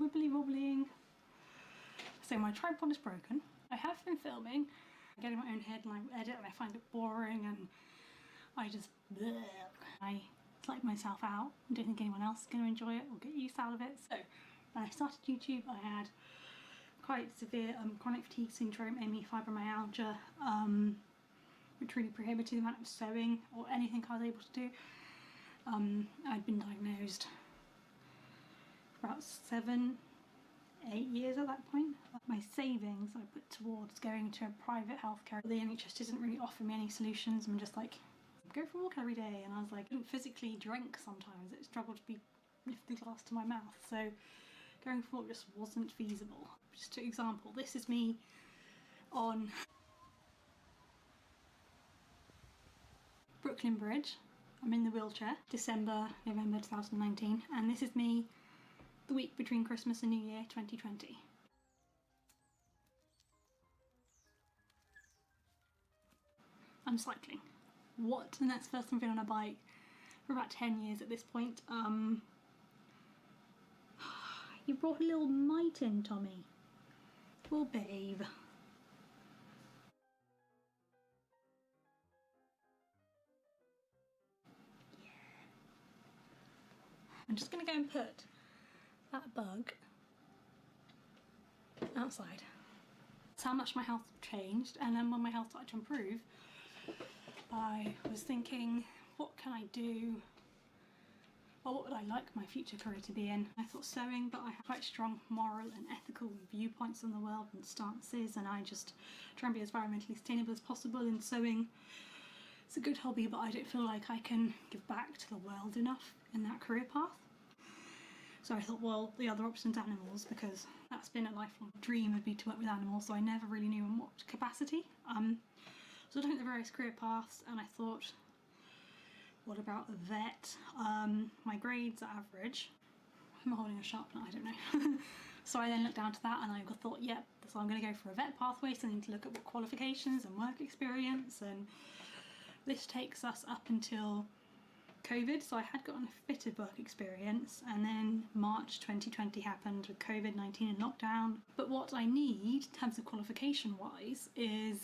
wibbly wobbling. So my tripod is broken. I have been filming, I get in my own head and I edit and I find it boring and I just bleh. I psych myself out. I don't think anyone else is going to enjoy it or get use out of it. So when I started YouTube, I had quite severe chronic fatigue syndrome, ME, fibromyalgia, which really prohibited the amount of sewing or anything I was able to do. I'd been diagnosed for about 7-8 years at that point. My savings I put towards going to a private healthcare. The NHS doesn't really offer me any solutions. I'm just like, go for a walk every day, and I was like, I couldn't physically drink sometimes. It struggled to lift the glass to my mouth, so going for a walk just wasn't feasible. Just an example, this is me on Brooklyn Bridge. I'm in the wheelchair, November 2019, and this is me the week between Christmas and New Year 2020. I'm cycling. What? And that's the first time I've been on a bike for about 10 years at this point. You brought a little mite in, Tommy. Poor babe. Yeah. I'm just gonna go and put that bug outside. That's how much my health changed, and then when my health started to improve, I was thinking, what can I do? Well, what would I like my future career to be in? I thought sewing, but I have quite strong moral and ethical viewpoints on the world and stances, and I just try and be as environmentally sustainable as possible in sewing. It's a good hobby, but I don't feel like I can give back to the world enough in that career path. So I thought, well, the other option's animals, because that's been a lifelong dream would be to work with animals, so I never really knew in what capacity. So I looked at the various career paths and I thought, what about a vet? My grades are average. I'm holding a sharpener, I don't know. So I then looked down to that and I thought, yep, so I'm going to go for a vet pathway, so I need to look at what qualifications and work experience, and this takes us up until COVID. So I had gotten a bit of work experience, and then March 2020 happened with COVID-19 and lockdown. But what I need in terms of qualification wise is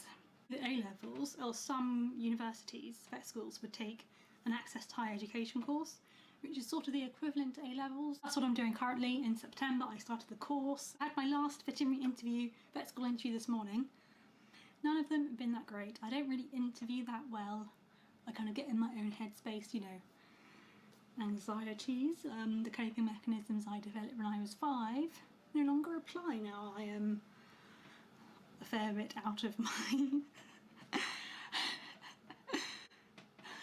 the A-levels, or some universities, vet schools, would take an access to higher education course, which is sort of the equivalent to A-levels. That's what I'm doing currently. In September I started the course. I had my last veterinary interview, vet school interview this morning. None of them have been that great. I don't really interview that well. I kind of get in my own headspace, you know. Anxieties, the coping mechanisms I developed when I was 5 no longer apply now. I am a fair bit out of my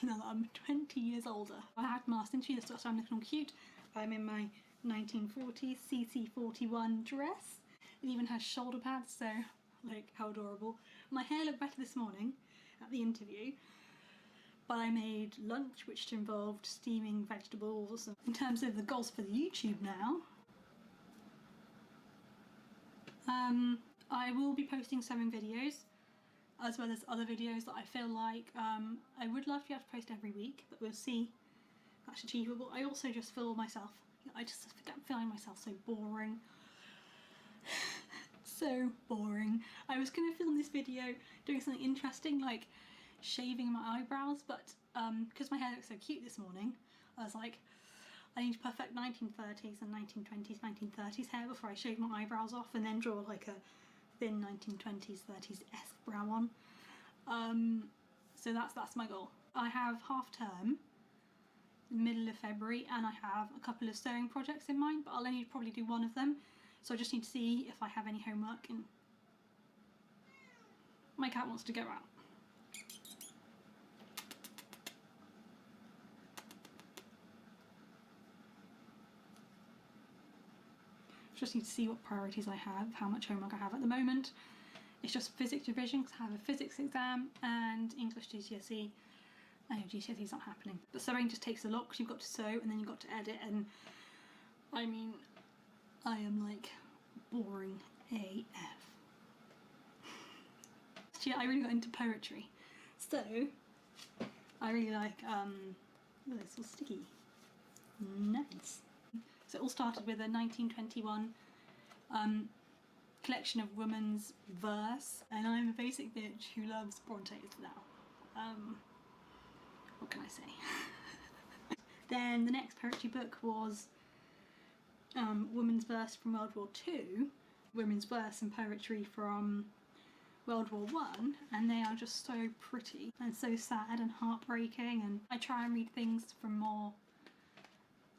now that I'm 20 years older. I had my last interview, so I'm looking all cute. I'm in my 1940s CC41 dress. It even has shoulder pads, so like, how adorable. My hair looked better this morning at the interview, but I made lunch which involved steaming vegetables. In terms of the goals for the YouTube now, I will be posting sewing videos, as well as other videos that I feel like I would love to be able to post every week, but we'll see if that's achievable. I also just feel myself, I just kept feeling myself so boring. So boring. I was going to film this video doing something interesting, like shaving my eyebrows, but because my hair looks so cute this morning, I was like, I need to perfect 1930s and 1920s, 1930s hair before I shave my eyebrows off and then draw like a thin 1920s, 30s-esque brow on. So that's my goal. I have half term, middle of February, and I have a couple of sewing projects in mind, but I'll only probably do one of them. So I just need to see if I have any homework, and my cat wants to go out. Just need to see what priorities I have, how much homework I have at the moment. It's just physics revision because I have a physics exam and English GCSE. I know GCSE's not happening. But sewing just takes a lot because you've got to sew and then you've got to edit, and I mean, I am like boring AF. So yeah, I really got into poetry. So I really like, oh, it's all sticky. Nice. So it all started with a 1921 collection of women's verse, and I'm a basic bitch who loves Brontes now. What can I say? Then the next poetry book was women's verse from World War II, women's verse and poetry from World War One, and they are just so pretty and so sad and heartbreaking, and I try and read things from more,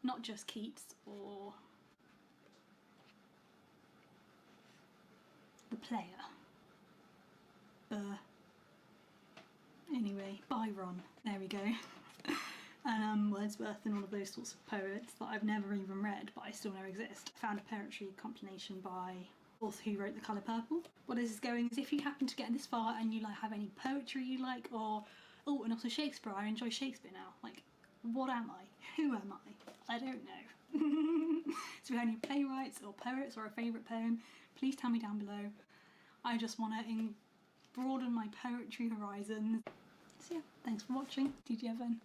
not just Keats or the player. Anyway, Byron, there we go. And Wordsworth and all of those sorts of poets that I've never even read but I still know exist. I found a poetry compilation by author who wrote The Colour Purple. What this is going is, if you happen to get this far and you like have any poetry you like, or oh, and also Shakespeare, I enjoy Shakespeare now. Like, what am I? Who am I? I don't know. So if you have any playwrights or poets or a favourite poem, please tell me down below. I just want to broaden my poetry horizons. So yeah, thanks for watching. DGFN.